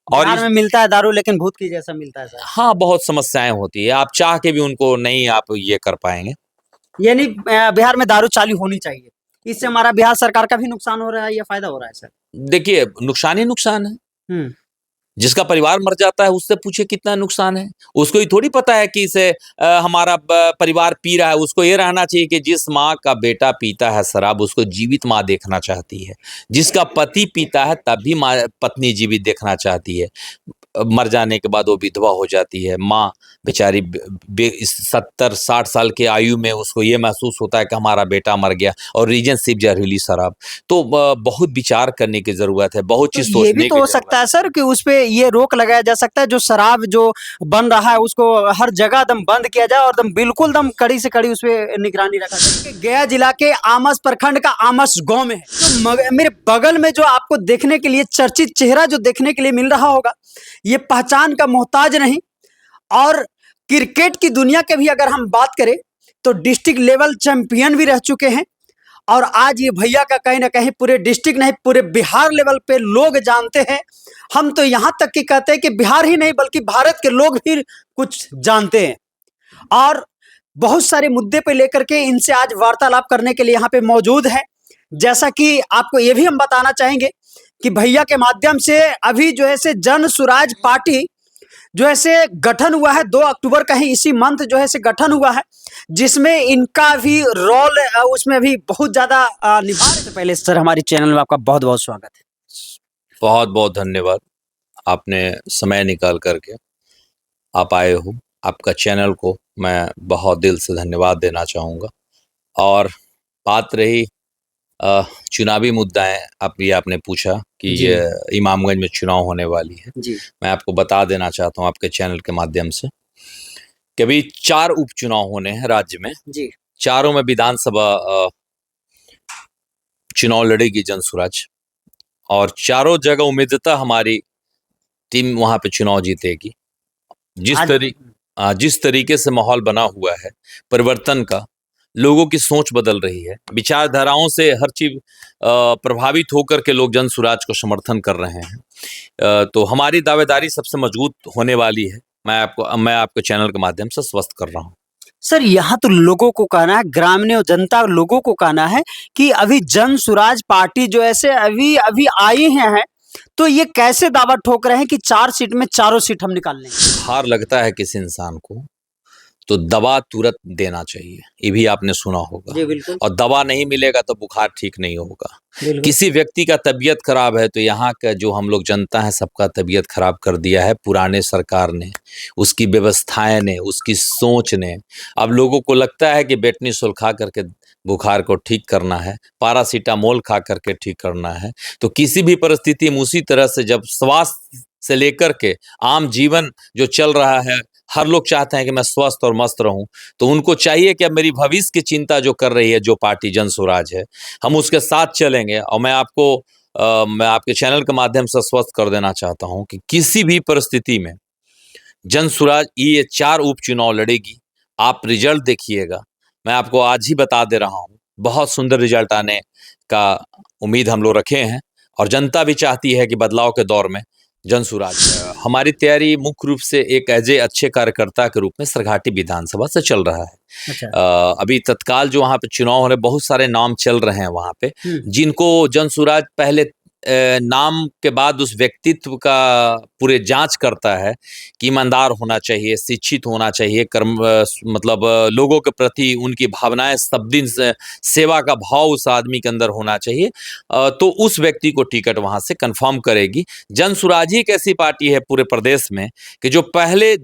और बिहार में मिलता है दारू लेकिन भूत की जैसा मिलता है सर। हाँ, बहुत समस्याएं होती है, आप चाह के भी उनको नहीं आप ये कर पाएंगे। यानी बिहार में दारू चालू होनी चाहिए, इससे हमारा बिहार सरकार का भी नुकसान हो रहा है या फायदा हो रहा है सर? देखिए, नुकसान ही नुकसान है। हम्म। जिसका परिवार मर जाता है उससे पूछे कितना नुकसान है। उसको ही थोड़ी पता है कि इसे हमारा परिवार पी रहा है। उसको ये रहना चाहिए कि जिस माँ का बेटा पीता है शराब, उसको जीवित माँ देखना चाहती है। जिसका पति पीता है तब भी माँ पत्नी जीवित देखना चाहती है। मर जाने के बाद वो विधवा हो जाती है। माँ बेचारी 70-60 साल की आयु में उसको ये महसूस होता है कि हमारा बेटा मर गया, और रीजन सिर्फ जहरीली शराब। तो बहुत विचार करने की जरूरत है, बहुत तो चीज ये भी सोचने तो की हो जरूरत सकता है सर कि उस पे ये रोक लगाया जा सकता है, जो शराब जो बन रहा है उसको हर जगह दम बंद किया जाए और दम बिल्कुल दम कड़ी से कड़ी उस पे निगरानी रखा जाए। कि गया जिला के आमस प्रखंड का आमस गांव में है, तो मेरे बगल में जो आपको देखने के लिए चर्चित चेहरा जो देखने के लिए मिल रहा होगा, ये पहचान का मोहताज नहीं, और क्रिकेट की दुनिया के भी अगर हम बात करें तो डिस्ट्रिक्ट लेवल चैंपियन भी रह चुके हैं। और आज ये भैया का कहीं ना कहीं पूरे डिस्ट्रिक्ट नहीं पूरे बिहार लेवल पे लोग जानते हैं। हम तो यहाँ तक कि कहते हैं कि बिहार ही नहीं बल्कि भारत के लोग भी कुछ जानते हैं। और बहुत सारे मुद्दे पे लेकर के इनसे आज वार्तालाप करने के लिए यहाँ पे मौजूद है। जैसा कि आपको ये भी हम बताना चाहेंगे कि भैया के माध्यम से अभी जो है से जन सुराज पार्टी जो है से गठन हुआ है 2 अक्टूबर का ही इसी मंथ जो है से गठन हुआ है, जिसमें इनका भी रोल उसमें भी बहुत ज्यादा निभा रहे। तो पहले सर हमारे चैनल में आपका बहुत बहुत स्वागत है। बहुत बहुत धन्यवाद, आपने समय निकाल करके आप आए हो। आपका चैनल को मैं बहुत दिल से धन्यवाद देना चाहूँगा। और बात रही चुनावी मुद्दाएं, आपने पूछा कि जी। ये इमामगंज में चुनाव होने वाली है। जी। मैं आपको बता देना चाहता हूँ आपके चैनल के माध्यम से कि अभी 4 उपचुनाव होने हैं राज्य में। जी। चारों में विधानसभा चुनाव लड़ेगी जनसुराज, और चारों जगह उम्मीदता हमारी टीम वहां पे चुनाव जीतेगी। जिस तरीके से माहौल बना हुआ है परिवर्तन का, लोगों की सोच बदल रही है, विचारधाराओं से हर चीज प्रभावित होकर के लोग जनसुराज को समर्थन कर रहे हैं। तो हमारी दावेदारी सबसे मजबूत होने वाली है। मैं आपके चैनल के माध्यम से स्वस्थ कर रहा हूँ। सर यहाँ तो लोगों को कहना है, ग्रामीण जनता लोगों को कहना है कि अभी जन सुराज पार्टी जो ऐसे अभी अभी आई है, तो ये कैसे दावा ठोक रहे हैं कि 4 सीट में चारों सीट हम निकाल लेंगे? हार लगता है किसी इंसान को तो दवा तुरंत देना चाहिए, ये भी आपने सुना होगा। जी बिल्कुल। और दवा नहीं मिलेगा तो बुखार ठीक नहीं होगा। बिल्कुल। किसी व्यक्ति का तबीयत खराब है तो यहाँ का जो हम लोग जनता है सबका तबीयत खराब कर दिया है पुराने सरकार ने, उसकी व्यवस्थाएं ने, उसकी सोच ने। अब लोगों को लगता है कि बेटनीसोल खा करके बुखार को ठीक करना है, पैरासीटामोल खा करके ठीक करना है। तो किसी भी परिस्थिति में उसी तरह से जब स्वास्थ्य से लेकर के आम जीवन जो चल रहा है, हर लोग चाहते हैं कि मैं स्वस्थ और मस्त रहूं, तो उनको चाहिए कि अब मेरी भविष्य की चिंता जो कर रही है जो पार्टी जनसुराज है, हम उसके साथ चलेंगे। और मैं आपके चैनल के माध्यम से स्वस्थ कर देना चाहता हूं कि किसी भी परिस्थिति में जनसुराज ये 4 उपचुनाव लड़ेगी। आप रिजल्ट देखिएगा, मैं आपको आज ही बता दे रहा हूं, बहुत सुंदर रिजल्ट आने का उम्मीद हम लोग रखे हैं। और जनता भी चाहती है कि बदलाव के दौर में जनसुराज। हमारी तैयारी मुख्य रूप से एक अच्छे कार्यकर्ता के रूप में सरघाटी विधानसभा से चल रहा है। अच्छा। अभी तत्काल जो वहाँ पे चुनाव हो रहे, बहुत सारे नाम चल रहे हैं वहाँ पे, जिनको जनसुराज पहले नाम के बाद उस व्यक्तित्व का पूरे जांच करता है कि ईमानदार होना चाहिए, शिक्षित होना चाहिए, मतलब लोगों के प्रति उनकी भावनाएं सब दिन से सेवा का भाव उस आदमी के अंदर होना चाहिए। तो उस व्यक्ति को टिकट वहां से कंफर्म करेगी। जनसुराज ही एक ऐसी पार्टी है पूरे प्रदेश में कि जो पहले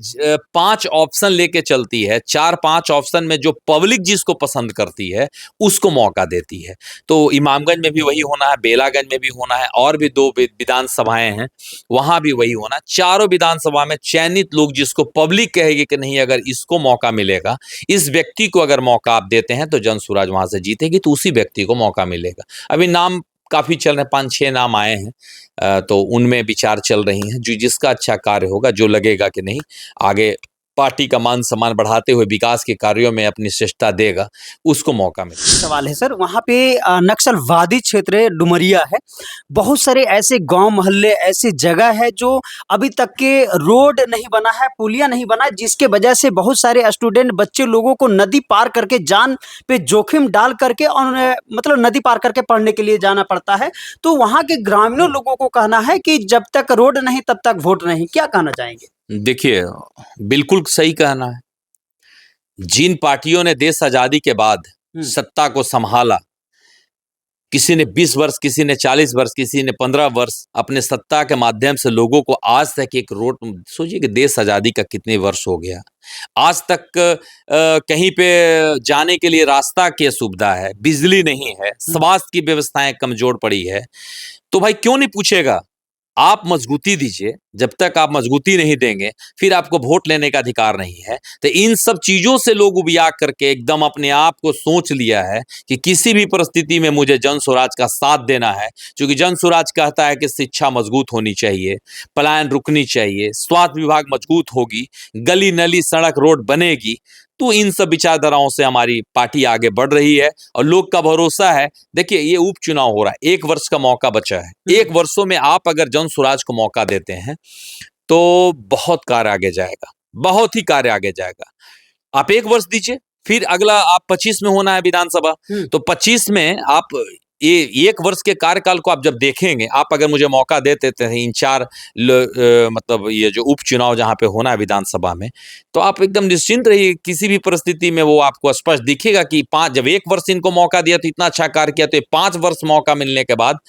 5 ऑप्शन लेके चलती है, 4-5 ऑप्शन में जो पब्लिक जिसको पसंद करती है उसको मौका देती है। तो इमामगंज में भी वही होना है, बेलागंज में भी होना है, और भी 2 विधानसभाएं हैं वहां भी वही होना। चारों विधानसभा में चयनित लोग जिसको पब्लिक कहेगी कि नहीं अगर इसको मौका मिलेगा, इस व्यक्ति को अगर मौका आप देते हैं तो जनसुराज वहां से जीतेगी, तो उसी व्यक्ति को मौका मिलेगा। अभी नाम काफी चल रहे हैं, 5-6 नाम आए हैं, तो उनमें विचार चल रही हैं। जो जिसका अच्छा कार्य होगा, जो लगेगा कि नहीं आगे पार्टी का मान सम्मान बढ़ाते हुए विकास के कार्यों में अपनी श्रेष्ठता देगा, उसको मौका मिले। सवाल है सर, वहाँ पे नक्सलवादी क्षेत्र है, डुमरिया है। बहुत सारे ऐसे गांव मोहल्ले, ऐसी जगह है जो अभी तक के रोड नहीं बना है, पुलिया नहीं बना है, जिसके वजह से बहुत सारे स्टूडेंट बच्चे लोगों को नदी पार करके जान पे जोखिम डाल करके और मतलब नदी पार करके पढ़ने के लिए जाना पड़ता है। तो वहाँ के ग्रामीणों लोगों को कहना है कि जब तक रोड नहीं तब तक वोट नहीं। क्या कहना चाहेंगे? देखिए, बिल्कुल सही कहना है। जिन पार्टियों ने देश आजादी के बाद सत्ता को संभाला, किसी ने 20 वर्ष, किसी ने 40 वर्ष, किसी ने 15 वर्ष, अपने सत्ता के माध्यम से लोगों को आज तक एक रोड, सोचिए कि देश आजादी का कितने वर्ष हो गया, आज तक कहीं पे जाने के लिए रास्ता की सुविधा है, बिजली नहीं है, स्वास्थ्य की व्यवस्थाएं कमजोर पड़ी है। तो भाई क्यों नहीं पूछेगा? आप मजबूती दीजिए। जब तक आप मजबूती नहीं देंगे, फिर आपको वोट लेने का अधिकार नहीं है। तो इन सब चीजों से लोग उबिया करके एकदम अपने आप को सोच लिया है कि किसी भी परिस्थिति में मुझे जन स्वराज का साथ देना है, क्योंकि जन स्वराज कहता है कि शिक्षा मजबूत होनी चाहिए, पलायन रुकनी चाहिए, स्वास्थ्य विभाग मजबूत होगी, गली नली सड़क रोड बनेगी। तो इन सब विचारधाराओं से हमारी पार्टी आगे बढ़ रही है और लोग का भरोसा है। देखिए, ये उपचुनाव हो रहा है, 1 वर्ष का मौका बचा है। 1 वर्षों में आप अगर जन स्वराज को मौका देते हैं तो बहुत कार्य आगे जाएगा, बहुत ही कार्य आगे जाएगा। आप 1 वर्ष दीजिए, फिर अगला आप 25 में होना है विधानसभा, तो 25 में आप ये 1 वर्ष के कार्यकाल को आप जब देखेंगे, आप अगर मुझे मौका देते थे इन 4 मतलब ये जो उपचुनाव जहाँ पे होना है विधानसभा में, तो आप एकदम निश्चिंत रहिए, किसी भी परिस्थिति में वो आपको स्पष्ट दिखेगा कि जब 1 वर्ष इनको मौका दिया तो इतना अच्छा कार्य किया, तो 5 वर्ष मौका मिलने के बाद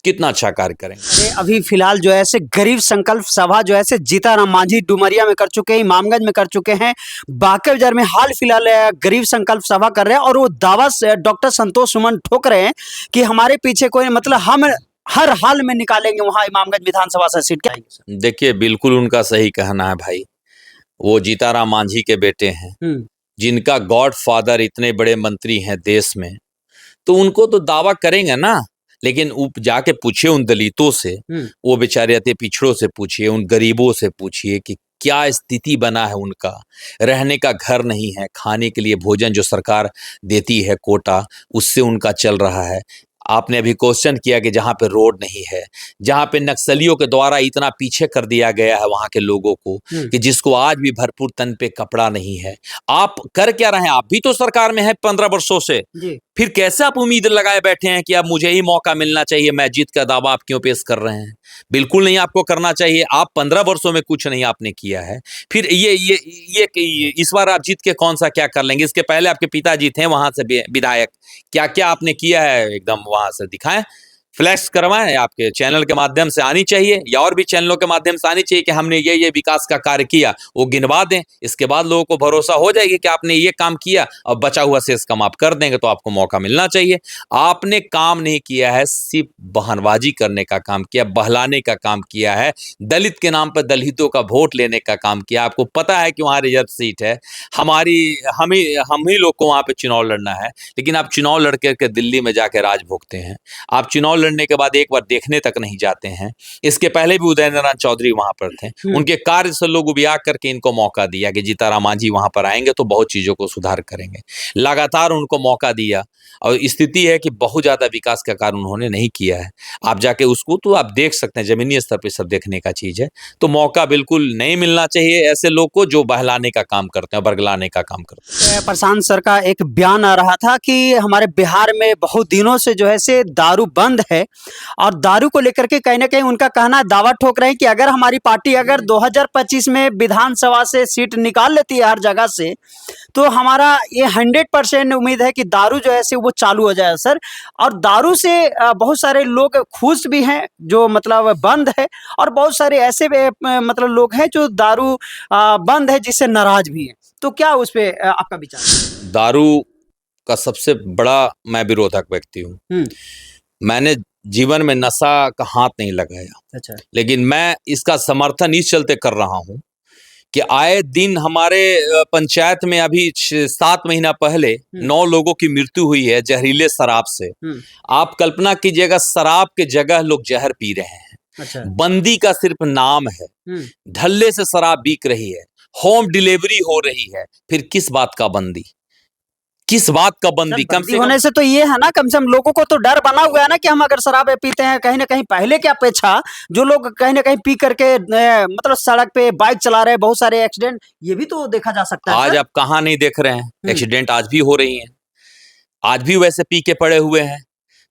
कितना अच्छा कार्य करेंगे। अरे अभी फिलहाल जो है से गरीब संकल्प सभा जो है से जीताराम मांझी डुमरिया में कर चुके हैं, इमामगंज में कर चुके हैं, बांके बाजार में हाल फिलहाल गरीब संकल्प सभा कर रहे हैं और वो दावा डॉक्टर संतोष सुमन ठोक रहे हैं कि हमारे पीछे कोई, मतलब हम हर हाल में निकालेंगे वहां इमामगंज विधानसभा से सीट। क्या? देखिए, बिल्कुल उनका सही कहना है भाई। वो जीताराम मांझी के बेटे हैं, जिनका गॉड फादर इतने बड़े मंत्री हैं देश में, तो उनको तो दावा करेंगे ना, लेकिन जाके पूछिए उन दलितों से, वो बेचारे अति पिछड़ों से पूछिए, उन गरीबों से पूछिए कि क्या स्थिति बना है उनका। रहने का घर नहीं है, खाने के लिए भोजन जो सरकार देती है कोटा, उससे उनका चल रहा है। आपने अभी क्वेश्चन किया कि जहाँ पे रोड नहीं है, जहाँ पे नक्सलियों के द्वारा इतना पीछे कर दिया गया है वहाँ के लोगों को कि जिसको आज भी भरपूर तन पे कपड़ा नहीं है। आप कर क्या रहे हैं? आप भी तो सरकार में है 15 वर्षों से, फिर कैसे आप उम्मीद लगाए बैठे हैं कि अब मुझे ही मौका मिलना चाहिए, मैं जीत का दावा आप क्यों पेश कर रहे हैं? बिल्कुल नहीं आपको करना चाहिए। आप 15 वर्षों में कुछ नहीं आपने किया है, फिर ये इस बार आप जीत के कौन सा क्या कर लेंगे? इसके पहले आपके पिताजी थे वहां से विधायक, क्या क्या आपने किया है एकदम वहां से दिखाएं, फ्लैश करवाएं, आपके चैनल के माध्यम से आनी चाहिए या और भी चैनलों के माध्यम से आनी चाहिए कि हमने ये विकास का कार्य किया, वो गिनवा दें। इसके बाद लोगों को भरोसा हो जाएगी कि आपने ये काम किया और बचा हुआ शेष काम आप कर देंगे, तो आपको मौका मिलना चाहिए। आपने काम नहीं किया है, सिर्फ बहानबाजी करने का काम किया, बहलाने का काम किया है, दलित के नाम पर दलितों का वोट लेने का काम किया। आपको पता है कि वहाँ रिजर्व सीट है, हम ही लोग को वहाँ पे चुनाव लड़ना है, लेकिन आप चुनाव लड़ के दिल्ली में जाके राज भोगते हैं। आप चुनाव लड़ने के बाद एक बार देखने तक नहीं जाते हैं। इसके पहले भी उदयन नारायण चौधरी वहां पर थे, उनके कार्य से लोग उबिया करके इनको मौका दिया कि जीताराम मांझी वहां पर आएंगे तो बहुत चीजों को सुधार करेंगे। लगातार उनको मौका दिया और स्थिति है कि बहुत ज्यादा विकास का कार्य उन्होंने नहीं किया है। आप जाके उसको तो आप देख सकते हैं, जमीनी स्तर पर सब देखने का चीज है। तो मौका बिल्कुल नहीं मिलना चाहिए ऐसे लोग को जो बहलाने का काम करते हैं, बरगलाने का काम करते हैं। प्रशांत सर का एक बयान आ रहा था कि हमारे बिहार में बहुत दिनों से जो है से दारू बंद है और दारू को लेकर के कहीं ना कहीं उनका कहना, दावा ठोक रहे हैं कि अगर हमारी पार्टी अगर 2025 में विधानसभा से सीट निकाल लेती है हर जगह से, तो हमारा ये 100% उम्मीद है कि दारू जो है से वो चालू हो जाए सर। और दारू से बहुत सारे लोग खुश भी हैं जो मतलब बंद है, और बहुत सारे ऐसे मतलब लोग हैं जो दारू बंद है जिससे नाराज भी हैं। तो क्या उस पे आपका विचार? दारू का सबसे बड़ा मैं विरोधक व्यक्ति हूँ। मैंने जीवन में नशा का हाथ नहीं लगाया। अच्छा। लेकिन मैं इसका समर्थन इस चलते कर रहा हूँ कि आए दिन हमारे पंचायत में अभी 7 महीना पहले 9 लोगों की मृत्यु हुई है जहरीले शराब से। आप कल्पना कीजिएगा, शराब के जगह लोग जहर पी रहे हैं। अच्छा। बंदी का सिर्फ नाम है, ढल्ले से शराब बिक रही है। होम डिलीवरी हो रही है, फिर किस बात का बंदी, किस बात का सर बंदी? कम बंदी से कम होने से तो ये है ना, कम से कम लोगों को तो डर बना हुआ है ना कि हम अगर शराब पीते हैं कहीं ना कहीं, पहले की अपेक्षा जो लोग कहीं ना कहीं पी करके मतलब सड़क पे बाइक चला रहे हैं, बहुत सारे एक्सीडेंट ये भी तो देखा जा सकता है आज सर। आप कहाँ नहीं देख रहे हैं, हम्म। एक्सीडेंट आज भी हो रही हैं, आज भी वैसे पी के पड़े हुए हैं।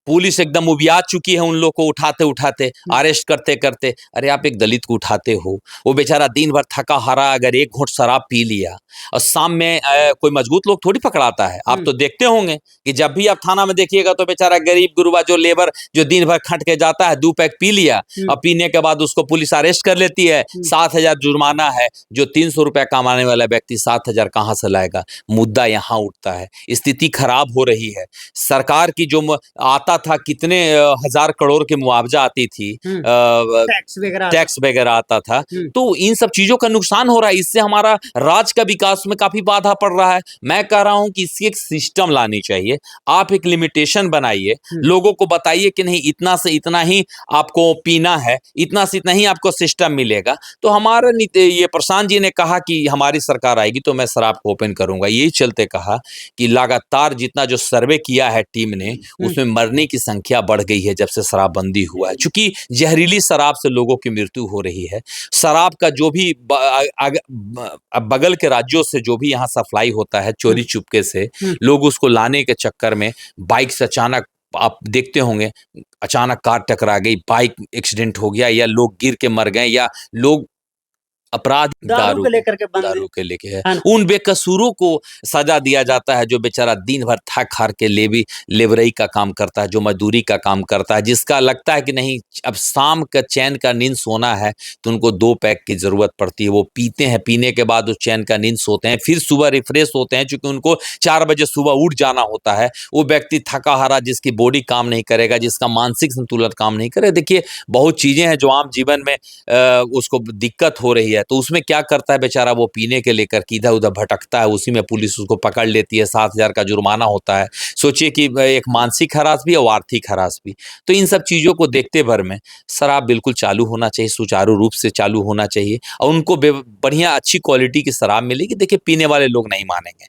पुलिस एकदम उबिया चुकी है उन लोग को उठाते उठाते, अरेस्ट करते करते। अरे आप एक दलित को उठाते हो, वो बेचारा दिन भर थका हारा अगर एक घूंट शराब पी लिया और शाम में कोई मजबूत लोग थोड़ी पकड़ाता है। आप तो देखते होंगे कि जब भी आप थाना में देखिएगा तो बेचारा गरीब गुरुबा जो लेबर जो दिन भर खट के जाता है, 2 पैक पी लिया और पीने के बाद उसको पुलिस अरेस्ट कर लेती है, 7,000 जुर्माना है। जो 300 रुपया कमाने वाला व्यक्ति 7,000 कहाँ से लाएगा? मुद्दा यहाँ उठता है, स्थिति खराब हो रही है। सरकार की जो आता था, कितने हजार करोड़ की मुआवजा आती थी, टैक्स वगैरह आता था, तो इन सब चीजों का नुकसान हो रहा है। इससे हमारा राज्य का विकास में काफी बाधा पड़ रहा है। मैं कह रहा हूं कि इसकी एक सिस्टम लानी चाहिए। आप एक लिमिटेशन बनाइए, लोगों को बताइए कि नहीं इतना से इतना ही आपको पीना है, इतना से इतना ही आपको सिस्टम मिलेगा। तो हमारा ये प्रशांत जी ने कहा कि हमारी सरकार आएगी तो मैं शराब को ओपन करूंगा। यही चलते कहा कि लगातार जितना जो सर्वे किया है टीम ने, उसमें मरने की संख्या बढ़ गई है जब से शराबबंदी हुआ है। चूंकि जहरीली शराब से लोगों की मृत्यु हो रही है। शराब का जो भी बगल के राज्यों से जो भी यहाँ सप्लाई होता है चोरी चुपके से, लोग उसको लाने के चक्कर में बाइक से अचानक, आप देखते होंगे, अचानक कार टकरा गई, बाइक एक्सीडेंट हो गया, या लोग गिर के मर गए, या लोग अपराध दारू को लेकर के बंद दारू के लेके है। उन बेकसूरों को सजा दिया जाता है जो बेचारा दिन भर थक हार के लेबरई का काम करता है, जो मजदूरी का काम करता है, जिसका लगता है कि नहीं अब शाम का चैन का नींद सोना है तो उनको 2 पैक की जरूरत पड़ती है। वो पीते हैं, पीने के बाद उस चैन का नींद सोते हैं, फिर सुबह रिफ्रेश होते हैं, क्योंकि उनको 4 बजे सुबह उठ जाना होता है। वो व्यक्ति थका हारा, जिसकी बॉडी काम नहीं करेगा, जिसका मानसिक संतुलन काम नहीं करेगा। देखिए बहुत चीजें हैं जो आम जीवन में उसको दिक्कत हो रही है, तो उसमें क्या करता है बेचारा, वो पीने के लेकर के इधर उधर भटकता है, उसी में पुलिस उसको पकड़ लेती है, 7,000 का जुर्माना होता है। सोचिए कि एक मानसिक हरास भी और आर्थिक हरास भी। तो इन सब चीज़ों को देखते भर में शराब बिल्कुल चालू होना चाहिए, सुचारू रूप से चालू होना चाहिए, और उनको बढ़िया अच्छी क्वालिटी की शराब मिलेगी। देखिए पीने वाले लोग नहीं मानेंगे।